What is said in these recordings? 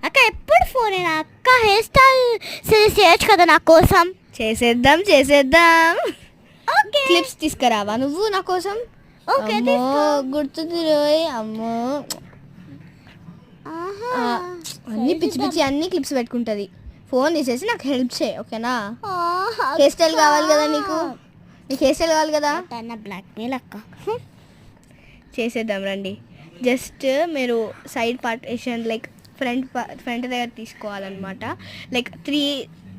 అక్క ఎప్పుడు ఫోన్ అక్క హెయిర్ స్టైల్ సజెస్ట్ చేయొచ్చు కదా నా కోసం. చేసేద్దాం. క్లిప్స్ తీసుకురావా నువ్వు నా కోసం? గుర్తుంది రోయ్. అమ్మో అన్ని పిచ్చి పిచ్చి అన్ని క్లిప్స్ పెట్టుకుంటుంది. ఫోన్ తీసేసి నాకు హెల్ప్ చేయి, ఓకేనా? హెయిర్ స్టైల్ కావాలి కదా నీకు హెయిర్ స్టైల్ కావాలి కదా. బ్లాక్ మెయిల్ అక్క. చేసేద్దాం రండి. జస్ట్ మీరు సైడ్ పార్టిషన్ లైక్ ఫ్రంట్ దగ్గర తీసుకోవాలన్నమాట. లైక్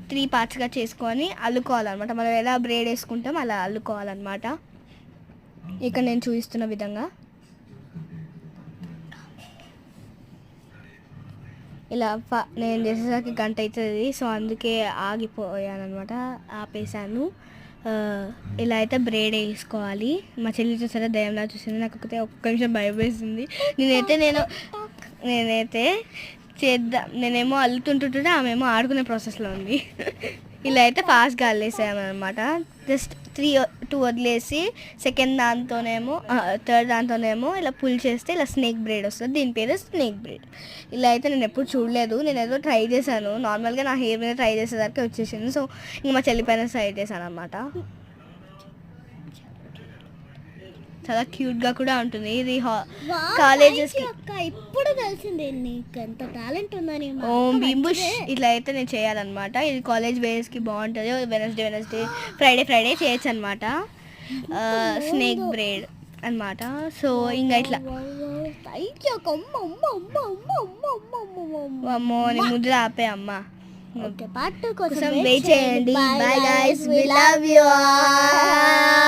త్రీ పార్ట్స్గా చేసుకొని అల్లుకోవాలన్నమాట. మనం ఎలా బ్రేడ్ వేసుకుంటాం అలా అల్లుకోవాలన్నమాట. ఇక్కడ నేను చూపిస్తున్న విధంగా ఇలా నేను చేసేసరికి గంట అవుతుంది. సో అందుకే ఆగిపోయాను అనమాట, ఆపేసాను. ఇలా అయితే బ్రేడ్ వేసుకోవాలి. మా చెల్లి చూసారా దయ్యంలా చూసింది. నాకు ఒక్క నిమిషం భయం వేసింది. నేనైతే నేనేమో అల్లుతుంటుంటే ఆమెమో ఆడుకునే ప్రాసెస్లో ఉంది. ఇలా అయితే ఫాస్ట్గా అల్లేసామన్నమాట. జస్ట్ 2 వదిలేసి థర్డ్ దాంతోనేమో ఇలా పుల్ చేస్తే ఇలా స్నేక్ బ్రేడ్ వస్తుంది. దీని పేరు స్నేక్ బ్రేడ్. ఇలా అయితే నేను ఎప్పుడు చూడలేదు. నేను ఏదో ట్రై చేశాను నార్మల్గా, నా హెయిర్ మీద ట్రై చేసేసరికి వచ్చేసింది. సో ఇంకా మా చెల్లి పైన ట్రై చేశాను అనమాట. చాలా క్యూట్గా కూడా ఉంటుంది. ఇది కాలేజెస్కి ఇప్పుడు తెలిసింది నీకు ఎంత టాలెంట్ ఉందని. బింబుష్ ఇట్లా అయితే నేను చేయాలన్నమాట. ఇది కాలేజ్ వేస్కి బాగుంటుంది. వెనస్డే ఫ్రైడే చేయొచ్చు అనమాట. స్నేక్ బ్రేడ్ అనమాట. సో ఇంకా ఇట్లా అమ్మో నీ ముద్ర ఆపే అమ్మ. కోసం వెయిట్ చేయండి. Bye guys, we love you all.